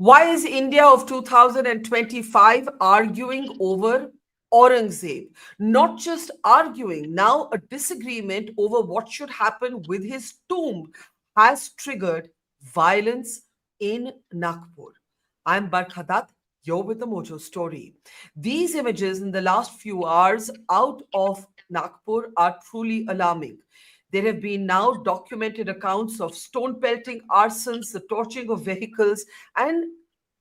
Why is India of 2025 arguing over Aurangzeb? Not just arguing, now a disagreement over what should happen with his tomb has triggered violence in Nagpur. I'm Barkhadat, you're with the Mojo story. These images in the last few hours out of Nagpur are truly alarming. There have been now documented accounts of stone pelting, arsons, the torching of vehicles, and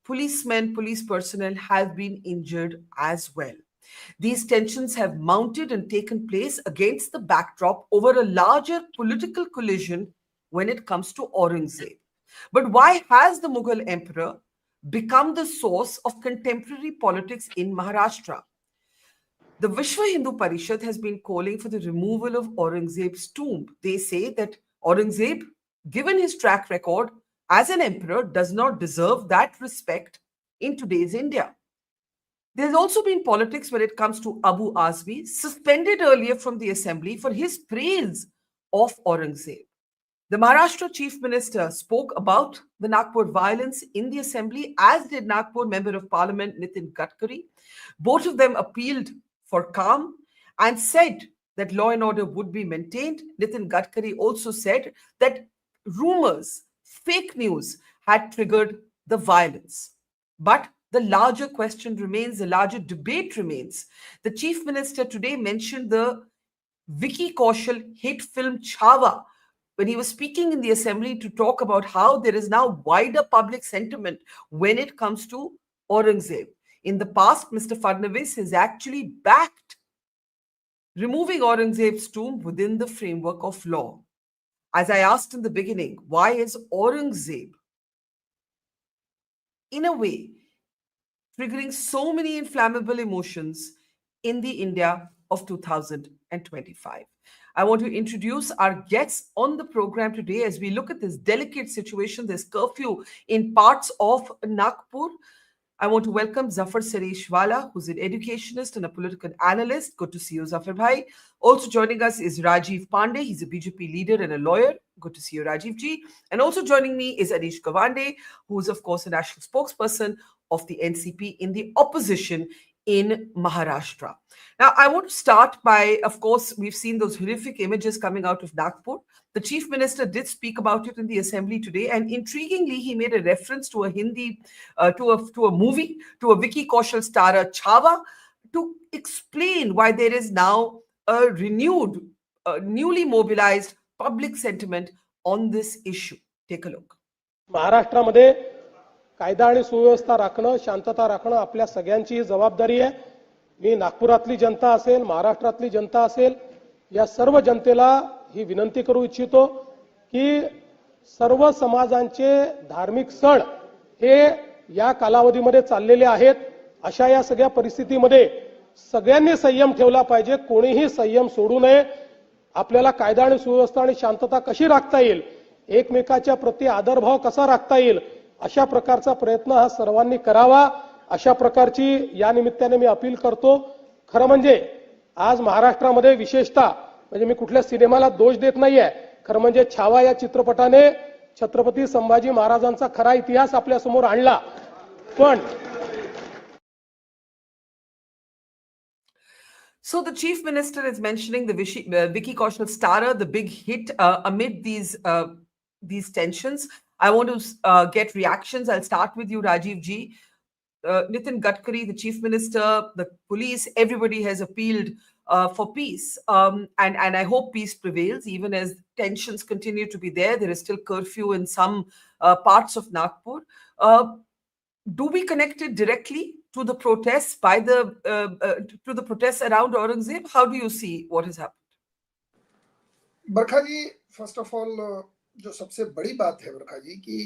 policemen, police personnel have been injured as well. These tensions have mounted and taken place against the backdrop over a larger political collision when it comes to Aurangzeb. But why has the Mughal emperor become the source of contemporary politics in Maharashtra? The Vishwa Hindu Parishad has been calling for the removal of Aurangzeb's tomb. They say that Aurangzeb, given his track record as an emperor, does not deserve that respect in today's India. There's also been politics when it comes to Abu Azmi, suspended earlier from the assembly for his praise of Aurangzeb. The Maharashtra Chief Minister spoke about the Nagpur violence in the assembly, as did Nagpur Member of Parliament Nitin Gadkari. Both of them appealed for calm and said that law and order would be maintained. Nitin Gadkari also said that rumors, fake news had triggered the violence. But the larger question remains, the larger debate remains. The Chief Minister today mentioned the Vicky Kaushal hit film Chhawa when he was speaking in the assembly to talk about how there is now wider public sentiment when it comes to Aurangzeb. In the past, Mr. Fadnavis has actually backed removing Aurangzeb's tomb within the framework of law. As I asked in the beginning, why is Aurangzeb, in a way, triggering so many inflammable emotions in the India of 2025? I want to introduce our guests on the program today as we look at this delicate situation. There's curfew in parts of Nagpur. I want to welcome Zafar Sareshwala, who's an educationist and a political analyst. Good to see you, Zafar Bhai. Also joining us is Rajiv Pandey. He's a BJP leader and a lawyer. Good to see you, Rajiv ji. And also joining me is Anish Gawande, who is, of course, a national spokesperson of the NCP in the opposition in Maharashtra. Now, I want to start by, of course, we've seen those horrific images coming out of Nagpur. The chief minister did speak about it in the assembly today, and intriguingly, he made a reference to a Hindi, to a movie, to a Vicky Kaushal starrer Chhawa, to explain why there is now a renewed, newly mobilized public sentiment on this issue. Take a look. महाराष्ट्रामध्ये कायदा आणि सुव्यवस्था राखणं, शांतता राखणं आपल्या सगळ्यांची जबाबदारी आहे. मी नागपुरातली जनता असेल, महाराष्ट्रातली जनता असेल, या सर्व जनतेला ही विनंती करू इच्छितो की सर्व समाजांचे धार्मिक सण हे या कालावधीमध्ये चाललेले आहेत. अशा या सगळ्या परिस्थितीमध्ये सगळ्यांनी संयम ठेवला पाहिजे. कोणीही संयम सोडू नये. आपल्याला कायदा आणि सुव्यवस्था आणि शांतता कशी राखता येईल, एकमेकाच्या प्रति आदरभाव कसा राखता येईल, अशा प्रकारचा प्रयत्न हा सर्वांनी करावा. अशा प्रकारची या निमित्ताने मी अपील करतो. खरं म्हणजे आज महाराष्ट्रामध्ये विशेषतः म्हणजे मी कुठल्या सिनेमाला दोष देत नाहीये, खरं म्हणजे छावा या चित्रपटाने छत्रपती संभाजी महाराजांचा खरा इतिहास आपल्या समोर आणला. पण So the chief minister is mentioning the Vicky Kaushal starrer, the big hit amid these tensions. I want to get reactions. I'll start with you, Rajiv ji. Nitin Gadkari, the chief minister, the police, everybody has appealed for peace. And I hope peace prevails, even as tensions continue to be there. There is still curfew in some parts of Nagpur. Do we connect it directly to the protests to the protests around Aurangzeb? How do you see what has happened? Barkha ji, first of all जो सबसे बड़ी बात है बरखा जी कि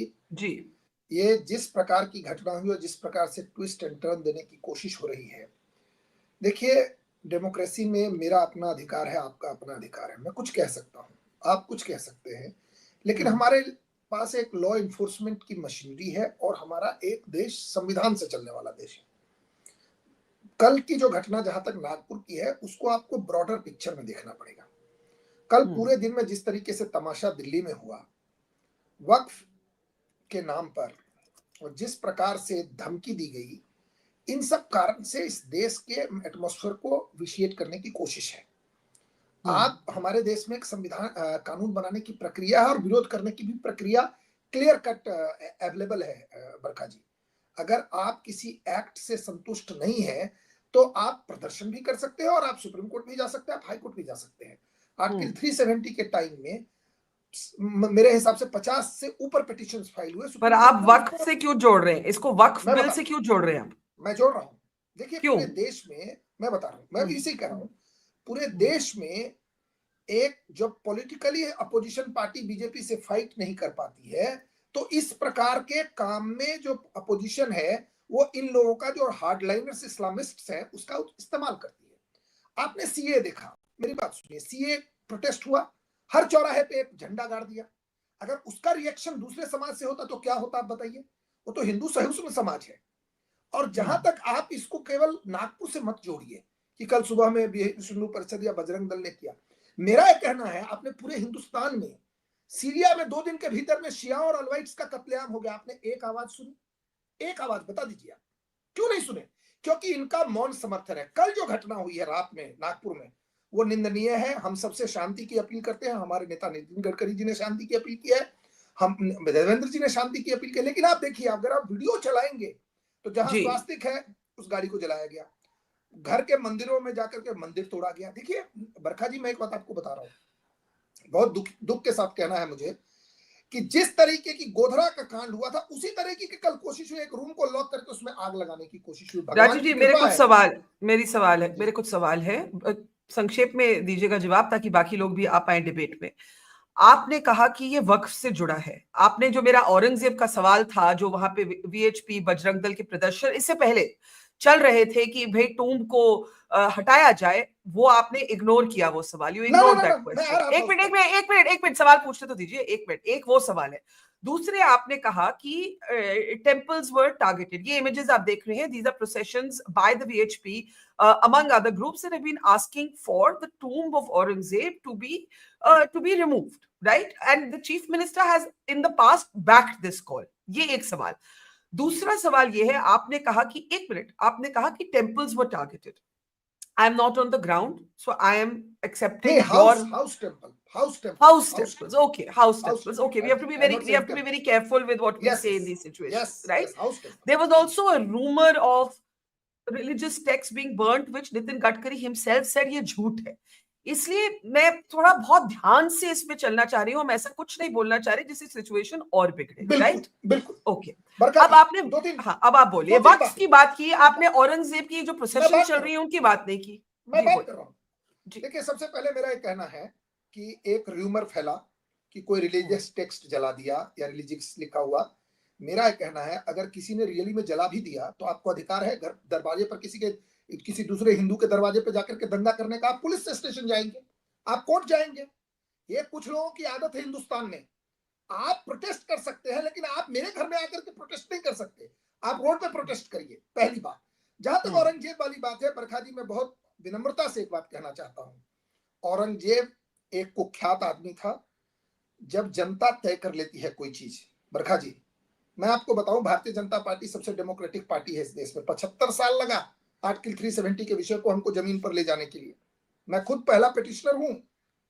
ये जिस प्रकार की घटना हुई और जिस प्रकार से ट्विस्ट एंड टर्न देने की कोशिश हो रही है, देखिए डेमोक्रेसी में मेरा अपना अधिकार है, आपका अपना अधिकार है. मैं कुछ कह सकता हूँ, आप कुछ कह सकते हैं, लेकिन हमारे पास एक लॉ इन्फोर्समेंट की मशीनरी है और हमारा एक देश संविधान से चलने वाला देश है. कल की जो घटना जहां तक नागपुर की है, उसको आपको ब्रॉडर पिक्चर में देखना पड़ेगा. कल पूरे दिन में जिस तरीके से तमाशा दिल्ली में हुआ, वक्फ के नाम पर और जिस प्रकार से धमकी दी गई, इन सब कारण से इस देश के एटमॉस्फेयर को विशिएट करने की कोशिश है। आप हमारे देश में एक संविधान कानून बनाने की प्रक्रिया है और विरोध करने की भी प्रक्रिया क्लियर कट अवेलेबल है। बरखा जी, अगर आप किसी एक्ट से संतुष्ट नहीं है तो आप प्रदर्शन भी कर सकते हैं और आप सुप्रीम कोर्ट भी जा सकते हैं, आप हाई कोर्ट भी जा सकते हैं। आर्टिकल 370 के टाइम में मेरे हिसाब से 50 से ऊपर पिटिशंस फाइल हुए। पर आप वक्फ से क्यों जोड़ रहे हैं इसको? वक्फ बिल से क्यों जोड़ रहे हैं? मैं जोड़ रहा हूं, देखिए पूरे देश में, मैं बता रहा हूं, मैं भी इसी कह रहा हूं, पूरे देश में एक जब पॉलिटिकली अपोजिशन पार्टी बीजेपी से फाइट नहीं कर पाती है तो इस प्रकार के काम में जो अपोजिशन है वो इन लोगों का जो हार्डलाइनर्स इस्लामिस्ट्स हैं उसका इस्तेमाल करती है। आपने सीए देखा, मेरी बात सुनिए, सीए प्रोटेस्ट हुआ, हर चौराहे पे एक झंडा गाड़ दिया। अगर उसका रिएक्शन दूसरे समाज से होता तो क्या होता आप बताइए? वो तो हिंदू सहिष्णु समाज है। और जहां तक आप इसको केवल नागपुर से मत जोड़िए कि कल सुबह में विश्व परिषद या बजरंग दल ने किया। मेरा यह कहना है, आपने पूरे हिंदुस्तान में, सीरिया में 2 दिन के भीतर में शिया और अलवाइट्स का कत्लेआम हो गया, आपने एक आवाज सुनी? एक आवाज बता दीजिए आप, क्यों नहीं सुने? क्योंकि इनका मौन समर्थन है। कल जो घटना हुई है रात में नागपुर में वो निंदनीय है। हम सबसे शांति की अपील करते हैं। हमारे नेता नितिन गडकरी जी ने शांति की अपील की है, हम देवेंद्र जी ने शांति की अपील की। लेकिन आप देखिए, अगर आप वीडियो चलाएंगे तो जहां स्वास्तिक है उस गाड़ी को जलाया गया, घर के मंदिरों में जाकर के मंदिर तोड़ा गया। देखिए बरखा जी, मैं एक बात आपको बता रहा हूं, बहुत दुख के साथ कहना है मुझे कि जिस तरीके की गोधरा का कांड हुआ था उसी तरीके की कल कोशिश हुई, एक रूम को लॉक करके उसमें आग लगाने की कोशिश हुई। राजीव जी, मेरे कुछ सवाल है, संक्षेप में दीजिएगा जवाब ताकि बाकी लोग भी आ पाए डिबेट में। आपने कहा कि ये वक्फ से जुड़ा है। आपने जो मेरा औरंगजेब का सवाल था, जो वहां पे वीएचपी बजरंग दल के प्रदर्शन इससे पहले चल रहे थे कि भाई टूम्ब को हटाया जाए, वो आपने इग्नोर किया वो सवाल। You ignore that question. एक मिनट सवाल पूछने तो दीजिए, एक मिनट। एक वो सवाल है। दूसरे, आपने कहा कि टेम्पल्स वर टारगेटेड। ये इमेजेस आप देख रहे हैं, these are processions by the VHP among other groups that have been asking for the tomb of Aurangzeb to be removed, right? And the chief minister has in the past backed this call. ये एक सवाल। दूसरा सवाल ये है, आपने कहा कि, एक मिनट, आपने कहा कि temples were targeted. I am not on the ground, so I am accepting house temples. Okay, house temples. Okay, we have to be very careful with what we say in these situations, right? There was also a rumor of religious texts being burnt, which Nitin Gadkari himself said ये झूठ है। इसलिए मैं थोड़ा बहुत ध्यान से इसमें चलना चाह रही हूँ। हम ऐसा कुछ नहीं बोलना चाह रही जिससे सिचुएशन और बिगड़े, राइट? बिल्कुल। ओके, अब आपने अब आप बोलिए। वक्फ की बात की आपने, औरंगजेब की जो प्रोसेशन चल रही है उनकी बात नहीं की। मैं बात कर रहा हूँ। देखिए, सबसे पहले मेरा ये कहना है कि एक र्यूमर फैला कि कोई रिलीजियस टेक्स्ट जला दिया या रिलीजियस लिखा हुआ। मेरा यह कहना है, अगर किसी ने रियली में जला भी दिया तो आपको अधिकार है घर दरवाजे पर किसी दूसरे हिंदू के दरवाजे पर जाकर के दंगा करने का। आप पुलिस स्टेशन जाएंगे, आप कोर्ट जाएंगे। ये कुछ लोगों की आदत है हिंदुस्तान में। आप प्रोटेस्ट कर सकते हैं लेकिन आप मेरे घर में आकर के प्रोटेस्ट नहीं कर सकते। आप रोड पे प्रोटेस्ट करिए, पहली बात। जहां तक औरंगजेब वाली बात है, बरखा जी, मैं बहुत विनम्रता से एक बात कहना चाहता हूं। औरंगजेब एक कुख्यात आदमी था। जब जनता तय कर लेती है कोई चीज, बरखा जी, मैं आपको बताऊं, भारतीय जनता पार्टी सबसे डेमोक्रेटिक पार्टी है इस देश में। 75 साल लगा आर्टिकल 370 के विषय को हमको जमीन पर ले जाने के लिए। मैं खुद पहला पिटिशनर हूं।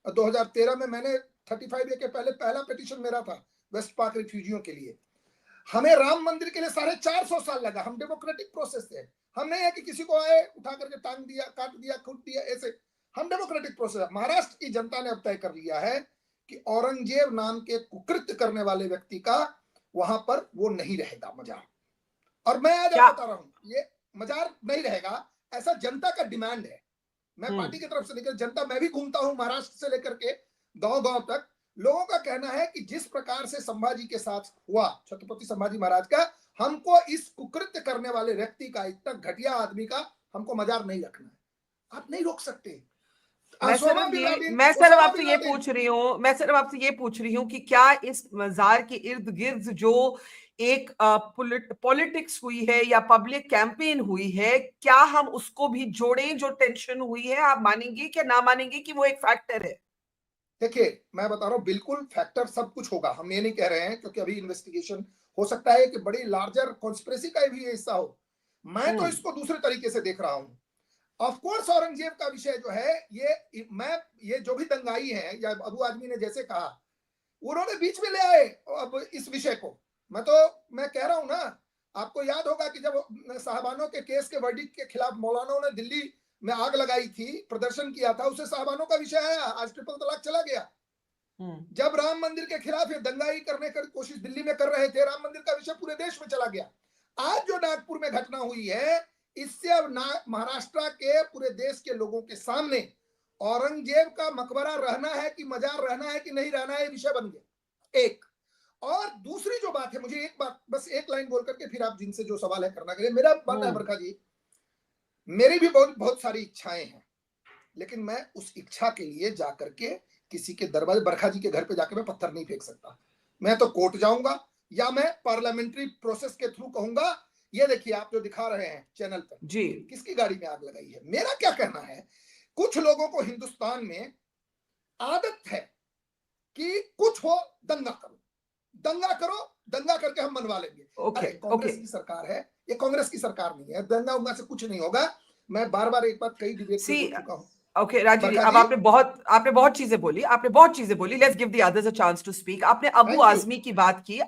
2013 में मैंने 35 ए के पहले पहला पिटिशन मेरा था वेस्ट पाक रिफ्यूजियों के लिए। हमें राम मंदिर के लिए 450 साल लगा। हम डेमोक्रेटिक प्रोसेस है। हम नहीं है कि किसी को आए उठा करके टांग दिया, काट दिया, कूट दिया, ऐसे। हम डेमोक्रेटिक प्रोसेस। महाराष्ट्र की जनता ने अब तय कर लिया है कि औरंगजेब नाम के कुकृत्य करने वाले व्यक्ति का वहां पर वो नहीं रहेगा मजार। और मैं आज बता रहा हूं, ये मजार नहीं रहेगा, ऐसा जनता का डिमांड है। मैं पार्टी की तरफ से लेकर जनता, मैं भी घूमता हूं महाराष्ट्र से लेकर के गांव-गांव तक। लोगों का कहना है कि जिस प्रकार से संभाजी के साथ हुआ, छत्रपति संभाजी महाराज का, हमको इस कुकृत्य करने वाले व्यक्ति का, इतना घटिया आदमी का हमको मजार नहीं रखना है। आप नहीं रोक सकते। मैं सिर्फ आपसे ये पूछ रही हूँ कि क्या इस मजार के इर्द गिर्द जो एक पॉलिटिक्स हुई है या पब्लिक कैंपेन हुई है, क्या हम उसको भी जोड़ें? जो टेंशन हुई है, आप मानेंगे क्या ना मानेंगे कि वो एक फैक्टर है? देखिए, मैं बता रहा हूँ बिल्कुल फैक्टर सब कुछ होगा, हम ये नहीं कह रहे हैं, क्योंकि अभी इन्वेस्टिगेशन हो सकता है कि बड़ी लार्जर कॉन्स्पिरेसी का भी हिस्सा हो। मैं तो इसको दूसरे तरीके से देख रहा हूँ। ऑफ कोर्स औरंगजेब का विषय जो है, ये जो भी दंगाई है या अबू आजमी ने जैसे कहा, उन्होंने बीच में ले आए अब इस विषय को। मैं कह रहा हूं ना, आपको याद होगा कि जब साहबानों के केस के वर्डिक्ट के खिलाफ मौलानाओं ने दिल्ली में आग लगाई थी, प्रदर्शन किया था, उससे साहबानों का विषय आया, आज ट्रिपल तलाक चला गया। जब राम मंदिर के खिलाफ ये दंगाई करने की कोशिश दिल्ली में कर रहे थे, राम मंदिर का विषय पूरे देश में चला गया। आज जो नागपुर में घटना हुई है, इससे अब महाराष्ट्र के पूरे देश के लोगों के सामने औरंगजेब का मकबरा रहना है कि मजार रहना है कि नहीं रहना है, विषय बन गया। एक और दूसरी जो बात है, मुझे एक बात बस एक लाइन बोल करके फिर आप जिनसे जो सवाल है करना करिए। मेरा मानना है बरखा जी, मेरी भी बहुत सारी इच्छाएं हैं, लेकिन मैं उस इच्छा के लिए जाकर के किसी के दरवाजे, बरखा जी के घर पे जाकर मैं पत्थर नहीं फेंक सकता। मैं तो कोर्ट जाऊंगा या मैं पार्लियामेंट्री प्रोसेस के थ्रू कहूंगा, ये देखिए आप जो दिखा रहे हैं चैनल पर जी, किसकी गाड़ी में आग लगाई है। मेरा क्या कहना है, कुछ लोगों को हिंदुस्तान में आदत है कि कुछ हो दंगा करो, दंगा करो, दंगा करके हम मनवा लेंगे। अरे कांग्रेस की सरकार है, ये कांग्रेस की सरकार नहीं है, दंगा उंगा से कुछ नहीं होगा। मैं बार बार एक बात कई डिबेट में बोल चुका हूं। ओके राजीव जी, अब आपने बहुत चीजें बोली, let's give the others a chance to speak. आपने अबू आजमी की बात की,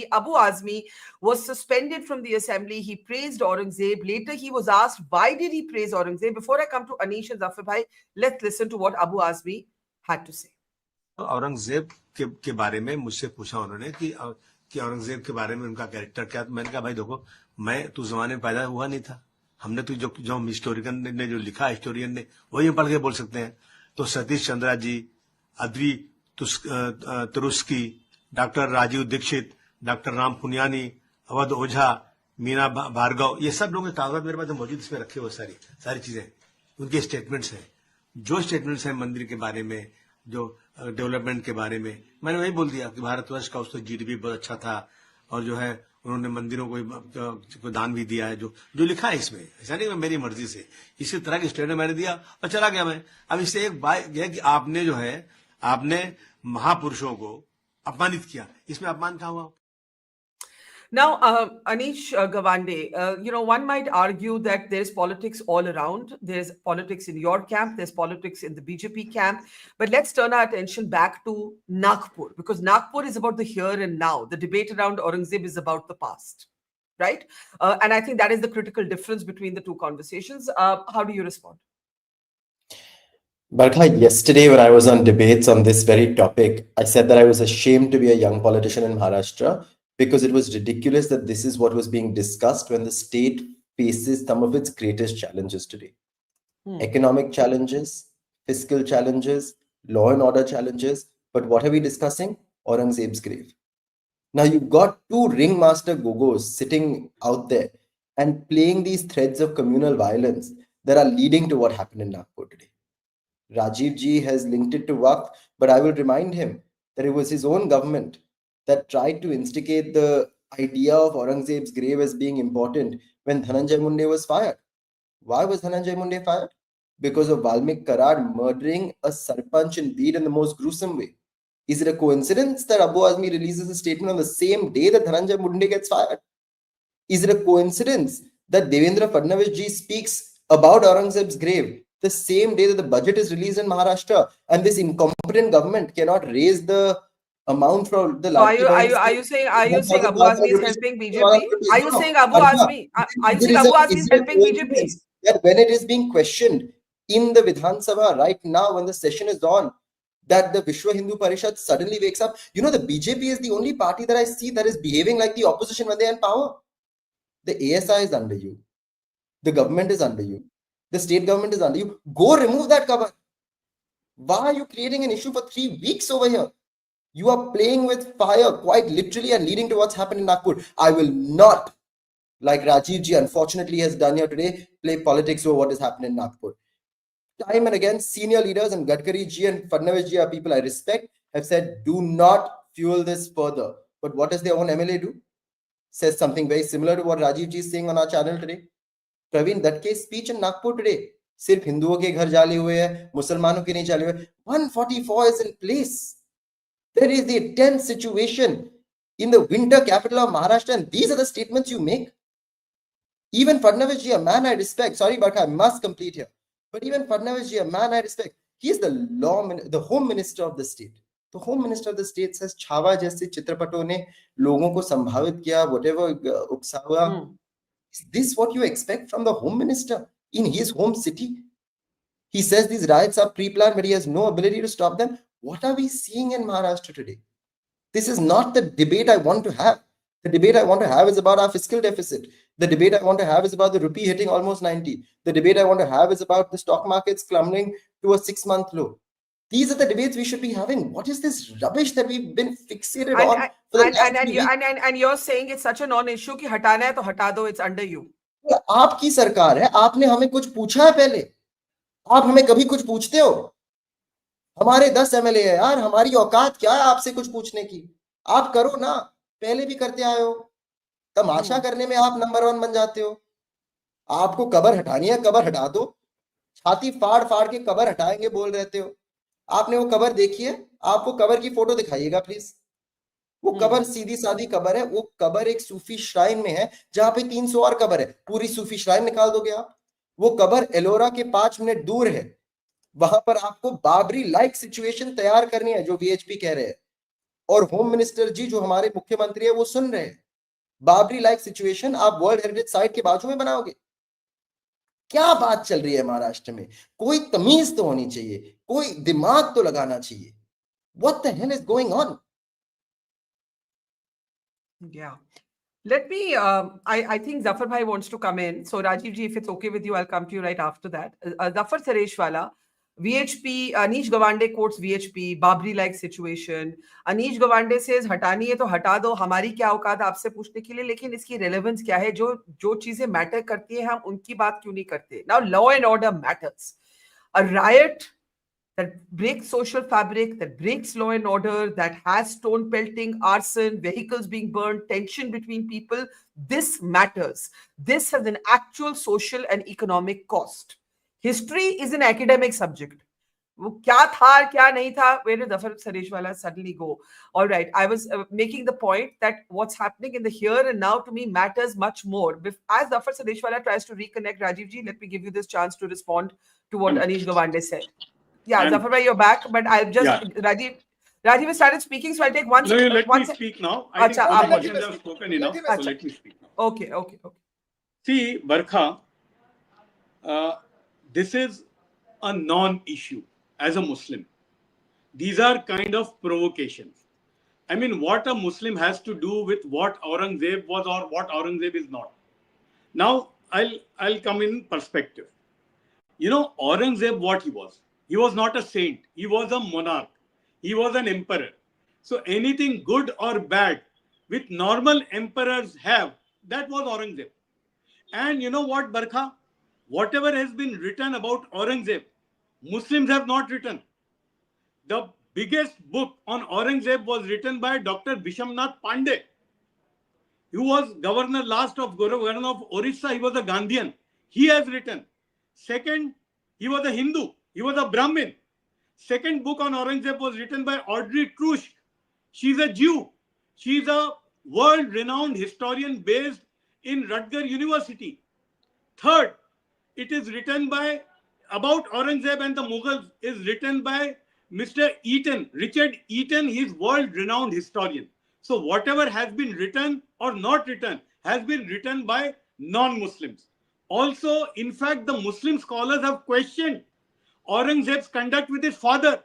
Abu Azmi was suspended from the assembly. He praised Aurangzeb. Later he was asked why did he praise Aurangzeb. Before I come to Anish and Zafar bhai, let's listen to what Abu Azmi had to say. Aurangzeb के बारे में मुझसे पूछा उन्होंने कि औरंगजेब के बारे में उनका कैरेक्टर क्या। मैंने कहा भाई देखो, मैं तो जमाने में पैदा हुआ नहीं था, हमने तो जो हम हिस्टोरियन ने जो लिखा, हिस्टोरियन ने वही हम पढ़ के बोल सकते हैं। तो सतीश चंद्रा जी, अद्वी तुरुस्की, डॉक्टर राजीव दीक्षित, डॉक्टर राम पुनियानी, अवध ओझा, मीना भार्गव, ये सब लोगों के कागजात मेरे पास मौजूद, इसमें रखे हुए सारी चीजें, उनके स्टेटमेंट्स हैं। जो स्टेटमेंट्स हैं मंदिर के बारे में, जो डेवलपमेंट के बारे में, मैंने वही बोल दिया कि भारतवर्ष का उसका जीडीपी बहुत अच्छा था, और जो है उन्होंने मंदिरों को दान भी दिया है, जो लिखा है इसमें। ऐसा नहीं मेरी मर्जी से, इसी तरह की स्टेटमेंट मैंने दिया और चला गया मैं। अब इससे एक बात यह है कि आपने महापुरुषों को अपमानित किया, इसमें अपमान कहाँ हुआ? Now, Anish Gawande, one might argue that there's politics all around. There's politics in your camp, there's politics in the BJP camp. But let's turn our attention back to Nagpur, because Nagpur is about the here and now. The debate around Aurangzeb is about the past, right? And I think that is the critical difference between the two conversations. How do you respond? Barkha, yesterday when I was on debates on this very topic, I said that I was ashamed to be a young politician in Maharashtra, because it was ridiculous that this is what was being discussed when the state faces some of its greatest challenges today. Economic challenges, fiscal challenges, law and order challenges. But what are we discussing? Aurangzeb's grave. Now you've got two ringmaster gogos sitting out there and playing these threads of communal violence that are leading to what happened in Nagpur today. Rajiv ji has linked it to Waqf, but I will remind him that it was his own government that tried to instigate the idea of Aurangzeb's grave as being important when Dhananjay Munde was fired. Why was Dhananjay Munde fired? Because of Valmik Karad murdering a Sarpanch in Bid in the most gruesome way. Is it a coincidence that Abu Azmi releases a statement on the same day that Dhananjay Munde gets fired? Is it a coincidence that Devendra Fadnavis ji speaks about Aurangzeb's grave the same day that the budget is released in Maharashtra, and this incompetent government cannot raise the amount for the are you saying Abu Azmi is helping BJP? Are you saying Abu Azmi is helping BJP? That when it is being questioned in the Vidhan Sabha right now, when the session is on, that the Vishwa Hindu Parishad suddenly wakes up. The BJP is the only party that I see that is behaving like the opposition when they are in power. The ASI is under you. The government is under you. The state government is under you. Go remove that cover. Why are you creating an issue for 3 weeks over here? You are playing with fire quite literally and leading to what's happened in Nagpur. I will not, like Rajiv ji unfortunately has done here today, play politics over what has happened in Nagpur. Time and again, senior leaders and Gadkari ji and Fadnavis ji are people I respect, have said, do not fuel this further. But what does their own MLA do? Says something very similar to what Rajiv ji is saying on our channel today. Praveen Datke's speech in Nagpur today सिर्फ हिंदुओं के घर जाले हुए हैं, मुसलमानों के नहीं जाले हुए. 144 is in place. There is the tense situation in the winter capital of Maharashtra, and these are the statements you make. Even Fadnavis ji, a man I respect, sorry Barkha, I must complete here, but even Fadnavis ji, a man I respect, he is the home minister of the state. The home minister of the state says Chhaava जैसे चित्रपटों ने लोगों को संभावित किया, whatever उकसावा. Is this what you expect from the home minister in his home city? He says these riots are pre-planned, but he has no ability to stop them. What are we seeing in Maharashtra today? This is not the debate I want to have. The debate I want to have is about our fiscal deficit. The debate I want to have is about the rupee hitting almost 90. The debate I want to have is about the stock markets plummeting to a 6-month low. These are the debates we should be having. What is this rubbish that we've been fixated on for the last 3 weeks? And you're saying it's such a non-issue कि हटाना है तो हटा दो, it's under you. आपकी सरकार है, आपने हमें कुछ पूछा है पहले? आप हमें कभी कुछ पूछते हो? हमारे 10 एमएलए है यार, हमारी औकात क्या है आपसे कुछ पूछने की? आप करो ना, पहले भी करते आए हो. तमाशा करने में आप नंबर 1 बन जाते हो. आपको कबर हटानी है, कबर हटा दो. छाती फाड़ फाड़ के कबर हटाएंगे बोल रहते हो. आपने वो कबर देखी है? आपको कबर की फोटो दिखाइएगा प्लीज. वो कबर सीधी सादी कबर है. वो कबर एक सूफी श्राइन में है जहां पे 300 और कबर है. पूरी सूफी श्राइन निकाल दोगे आप? वो कबर एलोरा के 5 मिनट दूर है. वहां पर आपको बाबरी लाइक सिचुएशन तैयार करनी है जो वीएचपी कह रहे हैं, और होम मिनिस्टर जी जो हमारे मुख्यमंत्री है वो सुन रहे हैं. बाबरी लाइक सिचुएशन आप वर्ल्ड हेरिटेज साइट के बाजू में बनाओगे? क्या बात चल रही है महाराष्ट्र में? कोई तमीज तो होनी चाहिए, कोई दिमाग तो लगाना चाहिए. What the hell is going on? Yeah. Let me, I think Zafar Bhai wants to come in. So Rajiv ji, if it's okay with you, I'll come to you right after that. Zafar Sareshwala, VHP, Anish Gawande quotes VHP, Babri-like situation. Anish Gawande says, हटानी है तो हटा दो, हमारी क्या औकात आपसे पूछने के लिए, लेकिन इसकी relevance क्या है? जो चीजें matter करती हैं, हम उनकी बात क्यों नहीं करते? Now, law and order matters. A riot that breaks social fabric, that breaks law and order, that has stone pelting, arson, vehicles being burned, tension between people, this matters. This has an actual social and economic cost. History is an academic subject. वो क्या था क्या नहीं था, where did Zafar Sareshwala suddenly go? All right, I was making the point that what's happening in the here and now to me matters much more. As Zafar Sareshwala tries to reconnect, Rajiv ji, let me give you this chance to respond to what Anish Gawande said. Yeah, Zafar bhai, you're back, but I'll just Rajiv has started speaking, so I'll take one. No, let me speak now. I think all questions have spoken enough, so let me speak now. Okay. See, Barkha, this is a non-issue as a Muslim. These are kind of provocations. I mean, what a Muslim has to do with what Aurangzeb was or what Aurangzeb is not. Now, I'll come in perspective. You know, Aurangzeb, what he was? He was not a saint. He was a monarch. He was an emperor. So anything good or bad which normal emperors have, that was Aurangzeb. And you know what, Barkha? Whatever has been written about Aurangzeb, Muslims have not written. The biggest book on Aurangzeb was written by Dr. Bishamnath Pandey. He was governor of Orissa. He was a Gandhian. He has written. Second, he was a Hindu. He was a Brahmin. Second book on Aurangzeb was written by Audrey Trusch. She's a Jew. She's a world-renowned historian based in Rutgers University. Third, it is written about Aurangzeb and the Mughals is written by Mr. Eaton, Richard Eaton. He is world-renowned historian. So whatever has been written or not written has been written by non-Muslims. Also, in fact, the Muslim scholars have questioned Aurangzeb's conduct with his father,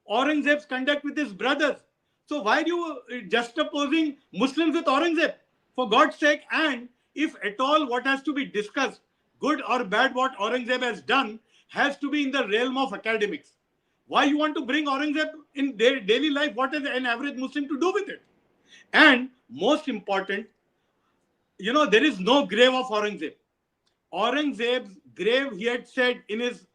Aurangzeb's conduct with his brothers. So why are you juxtaposing Muslims with Aurangzeb? For God's sake, and if at all what has to be discussed, good or bad, what Aurangzeb has done, has to be in the realm of academics. Why you want to bring Aurangzeb in their daily life? What is an average Muslim to do with it? And most important, you know, there is no grave of Aurangzeb. Aurangzeb's grave, he had said in his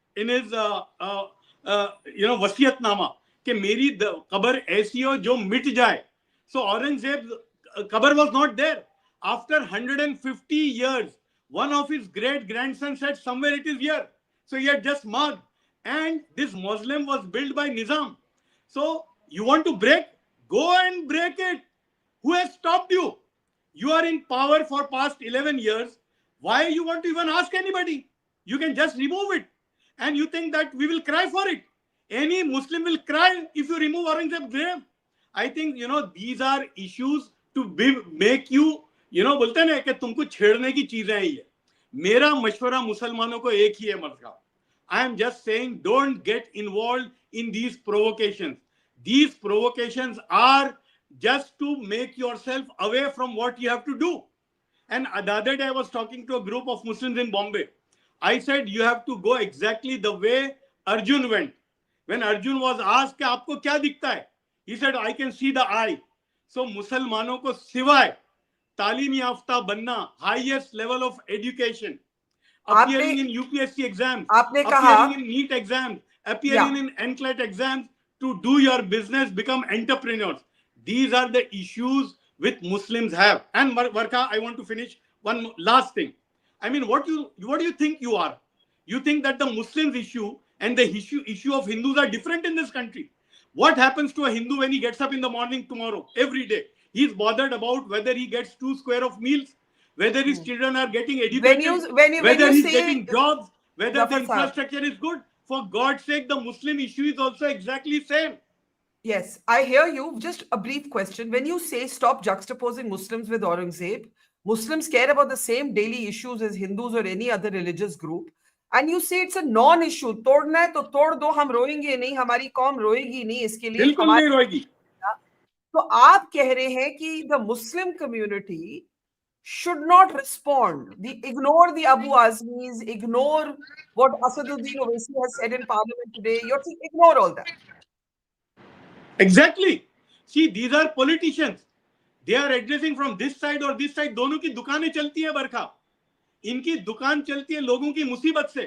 वसीयतनामा कि मेरी cover ऐसी हो जो मिट जाए. So Aurangzeb's cover was not there. After 150 years, one of his great grandsons said somewhere it is here. So he had just marked. And this Muslim was built by Nizam. So you want to break? Go and break it. Who has stopped you? You are in power for past 11 years. Why you want to even ask anybody? You can just remove it. And you think that we will cry for it. Any Muslim will cry if you remove Aurangzeb's grave. I think, these are issues to make you, बोलते हैं ना कि तुमको छेड़ने की चीजें हैं ये. मेरा मशवरा मुसलमानों को एक ही है मर्द. I am just saying, don't get involved in these provocations. These provocations are just to make yourself away from what you have to do. And the other day I was talking to a group of Muslims in Bombay. I said, you have to go exactly the way Arjun went. When Arjun was asked, "Aapko kya dikhta hai?" He said, "I can see the eye." So Musalmanon ko siway talim yafta banna, highest level of education, appearing in UPSC exams, appearing in NEET exams, appearing in NCLET exams, to do your business, become entrepreneurs. These are the issues which Muslims have. And Varka, I want to finish one last thing. I mean, what do you think you are? You think that the Muslims issue and the issue of Hindus are different in this country? What happens to a Hindu when he gets up in the morning tomorrow, every day? He's bothered about whether he gets 2 square of meals, whether his children are getting educated, whether he's getting jobs, whether the infrastructure is good. For God's sake, the Muslim issue is also exactly same. Yes, I hear you. Just a brief question. When you say stop juxtaposing Muslims with Aurangzeb, Muslims care about the same daily issues as Hindus or any other religious group. And you say it's a non-issue. तोड़ना है तो तोड़ दो, हम रोएंगे नहीं, हमारी कौम रोएगी नहीं इसके लिए. बिल्कुल नहीं रोएगी. तो आप कह रहे हैं कि the Muslim community should not respond. Ignore the Abu Azmis, ignore what Asaduddin Owaisi has said in Parliament today. You're saying ignore all that. Exactly. See, these are politicians. They are addressing from this side or this side. दोनों की दुकानें चलती है बरखा. इनकी दुकान चलती है लोगों की मुसीबत से.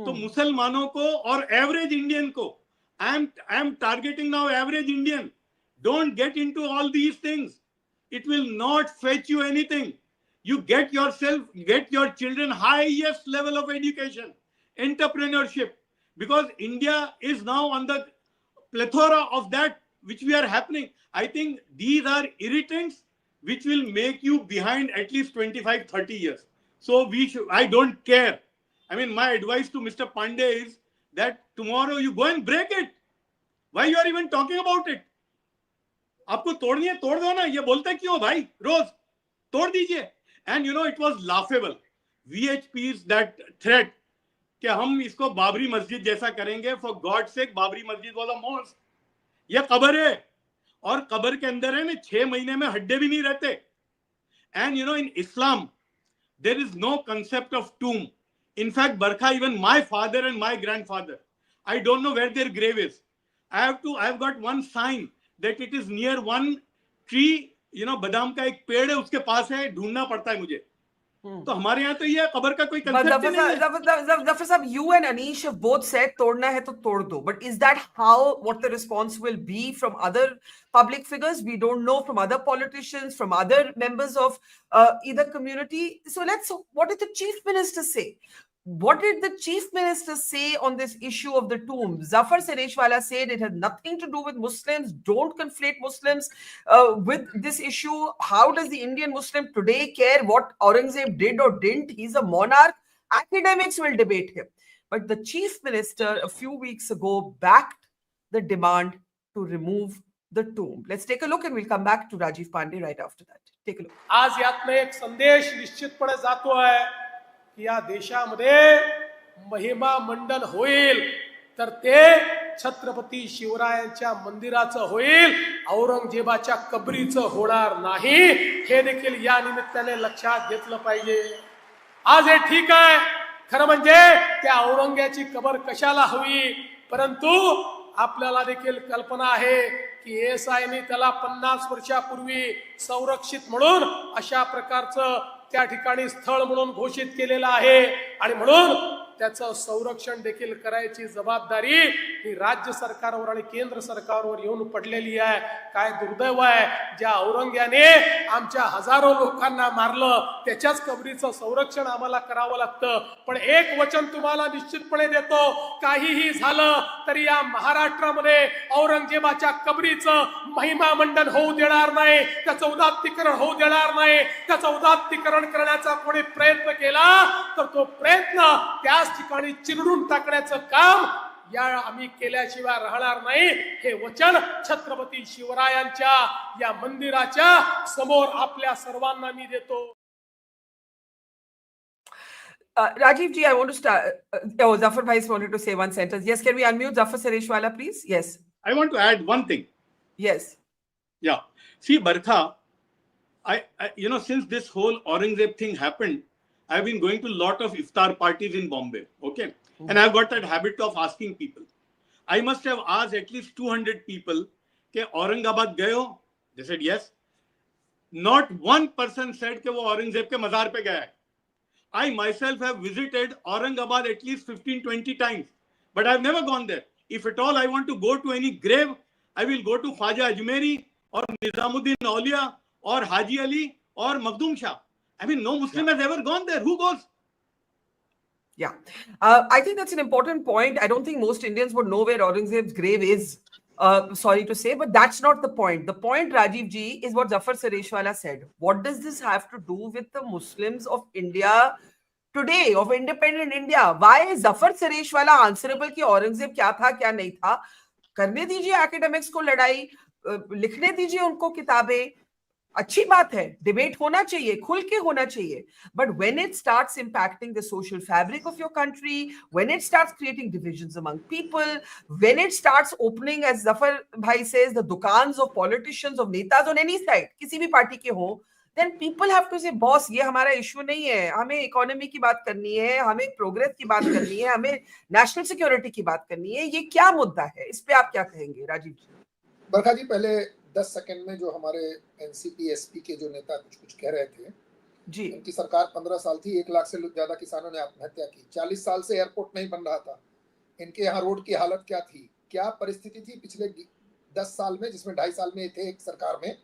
तो मुसलमानों को और एवरेज इंडियन को, I am targeting now average Indian. Don't get into all these things. It will not fetch you anything. You get your children highest level of education, entrepreneurship, because India is now on the plethora of that which we are happening. I think these are irritants which will make you behind at least 25, 30 years. So I don't care. I mean, my advice to Mr. Pandey is that tomorrow you go and break it. Why you are even talking about it? आपको तोड़नी है तोड़ दो ना, ये बोलते क्यों भाई रोज तोड़ दीजिए. And it was laughable. VHP's that threat कि हम इसको बाबरी मस्जिद जैसा करेंगे. For God's sake, बाबरी मस्जिद was a mosque. ये कब्र है और कब्र के अंदर है ना 6 महीने में हड्डे भी नहीं रहते. And in Islam there is no concept of tomb. In fact, Barkha, even my father and my grandfather, I don't know where their grave is. I've got one sign that it is near one tree, बादाम का एक पेड़ है उसके पास है, ढूंढना पड़ता है मुझे. तो हमारे यहाँ तो ये कब्र का कोई कंसेप्ट नहीं है. Zafar Sahab, you and Anish have both said तोड़ना है तो तोड़ दो. But is that what the response will be from other public figures? We don't know, from other politicians, from other members of either community. So what did the Chief Minister say? What did the Chief Minister say on this issue of the tomb? Zafar Sareshwala said it had nothing to do with Muslims. Don't conflate Muslims with this issue. How does the Indian Muslim today care what Aurangzeb did or didn't? He's a monarch. Academics will debate him. But the Chief Minister a few weeks ago backed the demand to remove the tomb. Let's take a look and we'll come back to Rajiv Pandey right after that. Take a look. आज यातनं एक संदेश निश्चितपणे जातो आहे की या देशामध्ये महिमा मंडन होईल तर ते छत्रपती शिवरायांच्या मंदिराचं होईल, औरंगजेबाच्या कबरीचं होणार नाही. हे देखील या निमित्ताने लक्षात घेतलं पाहिजे. आज हे ठीक आहे, खरं म्हणजे त्या औरंग्याची कबर कशाला हवी, परंतु आपल्याला देखील कल्पना आहे की एएसआयने त्याला 50 वर्षापूर्वी संरक्षित म्हणून अशा प्रकारचं त्या ठिकाणी स्थळ म्हणून घोषित केलेलं आहे. आणि म्हणून त्याचं संरक्षण देखील करायची जबाबदारी ही राज्य सरकारवर आणि केंद्र सरकारवर येऊन पडलेली आहे. काय दुर्दैव आहे, ज्या औरंग्याने आमच्या हजारो लोकांना मारलं त्याच्याच कबरीचं संरक्षण आम्हाला करावं लागतं. पण एक वचन तुम्हाला निश्चितपणे देतो, काहीही झालं तरी या महाराष्ट्रामध्ये औरंगजेबाच्या कबरीचं महिमा मंडन होऊ देणार नाही, त्याचं उदात्तीकरण होऊ देणार नाही. त्याचं उदात्तीकरण करण्याचा कोणी प्रयत्न केला तर तो प्रयत्न त्याच ठिकाणी चिरडून टाकण्याचं काम या आम्ही केल्याशिवाय राहणार नाही. हे वचन छत्रपती शिवरायांच्या या मंदिराच्या समोर आपल्या सर्वांना मी देतो. Rajiv ji, I want to start. Oh, Zafar Bhai wanted to say one sentence. Yes, can we unmute Zafar Sareshwala, please? Yes. I want to add one thing. Yes. Yeah. See, Barkha, I since this whole Aurangzeb thing happened, I've been going to a lot of iftar parties in Bombay. Okay. And I've got that habit of asking people. I must have asked at least 200 people, ke Aurangabad gaye ho? They said yes. Not one person said ke wo Aurangzeb ke mazar pe gaya hai. I myself have visited Aurangabad at least 15-20 times, but I've never gone there. If at all I want to go to any grave, I will go to Khwaja Ajmeri or Nizamuddin Aulia or Haji Ali or Makhdoom Shah. I mean, no Muslim has ever gone there. Who goes? Yeah. I think that's an important point. I don't think most Indians would know where Aurangzeb's grave is. Sorry to say, but that's not the point. The point, Rajiv ji, is what Zafar Sareshwala said. What does this have to do with the Muslims of India today, of independent India? Why is Zafar Sareshwala answerable कि औरंगजेब क्या था क्या नहीं था? करने दीजिए academics को लड़ाई, लिखने दीजिए उनको किताबें. अच्छी बात है, डिबेट होना चाहिए, खुल के होना चाहिए. But when it starts impacting the social fabric of your country, when it starts creating divisions among people, when it starts opening, as Zafar Bhai says, the dukans of politicians, of netas on any side, किसी भी party के हो, then people have to say, boss, ये हमारा issue नहीं है, हमें economy की बात करनी है, हमें प्रोग्रेस की बात करनी है, हमें नेशनल सिक्योरिटी की बात करनी है. ये क्या मुद्दा है? इस पे आप क्या कहेंगे, राजीव जी? बरखा जी, पहले 10 सेकंड में जो हमारे एनसीपी एसपी के जो नेता कुछ कह रहे थे जी, उनकी सरकार 15 साल थी, 1 लाख से ज्यादा किसानों ने आत्महत्या की, 40 साल से एयरपोर्ट नहीं बन रहा था. इनके यहाँ रोड की हालत क्या थी, क्या परिस्थिति थी पिछले 10 साल में, जिसमें 2.5 साल में थे एक सरकार में.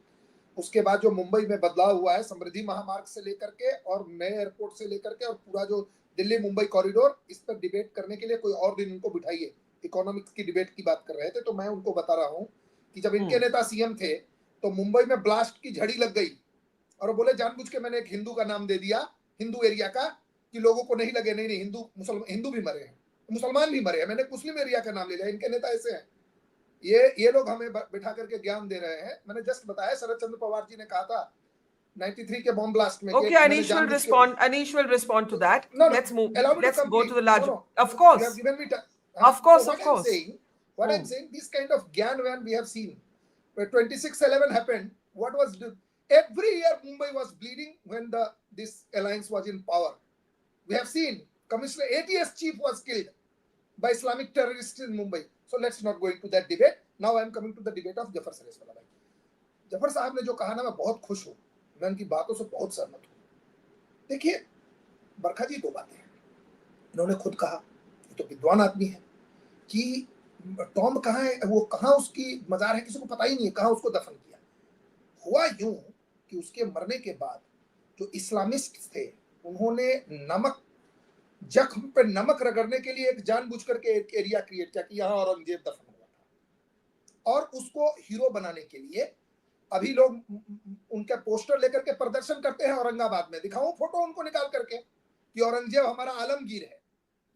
उसके बाद जो मुंबई में बदलाव हुआ है, समृद्धि महामार्ग से लेकर के और नए एयरपोर्ट से लेकर के और पूरा जो दिल्ली मुंबई कॉरिडोर, इस पर डिबेट करने के लिए कोई और दिन उनको बिठाइए. इकोनॉमिक्स की डिबेट की बात कर रहे थे, तो मैं उनको बता रहा हूँ कि जब इनके नेता सीएम थे तो मुंबई में ब्लास्ट की झड़ी लग गई और बोले जानबूझ के मैंने एक हिंदू का नाम दे दिया, हिंदू एरिया का, कि लोगों को नहीं लगे नहीं हिंदू भी मरे हैं, मुसलमान भी मरे हैं, मैंने मुस्लिम एरिया का नाम ले लिया. इनके नेता ऐसे हैं. ये लोग हमें बिठा करके ज्ञान दे रहे हैं. मैंने जस्ट बताया, शरद चंद्र पवार जी ने कहा था 93 के बॉम्ब ब्लास्ट में. Okay, Anish will respond to that. No, let's move. Let's go to the large. Of course. You have given me of course. What I'm saying, this kind of gyan when we have seen, where 26/11 happened, what was every year Mumbai was bleeding when this alliance was in power. We have seen Commissioner ATS chief was killed by Islamic terrorists in Mumbai. So let's not go into that debate. Now I am coming to the debate of Zafar Sareshwala. Zafar साहब ने जो कहा ना, मैं बहुत खुश हूँ, मैं उनकी बातों से बहुत सहमत हूँ. देखिए बरखा जी, 2 बातें हैं. इन्होंने खुद कहा, ये तो विद्वान आदमी है, कि टॉम कहाँ है, वो कहाँ उसकी मजार है, किसी को पता ही नहीं है कहाँ उसको दफन किया. हुआ यूं कि उसके मरने के बाद जो इस्लामिस्ट थे, उन्होंने नमक जख्म पे नमक रगड़ने के लिए एक जानबूझ करके एक एरिया क्रिएट किया कि यहाँ औरंगजेब दफन हुआ था, और उसको हीरो बनाने के लिए अभी लोग उनके पोस्टर लेकर के प्रदर्शन करते हैं औरंगाबाद में. दिखाऊं फोटो उनको निकाल करके कि औरंगजेब हमारा आलमगीर है,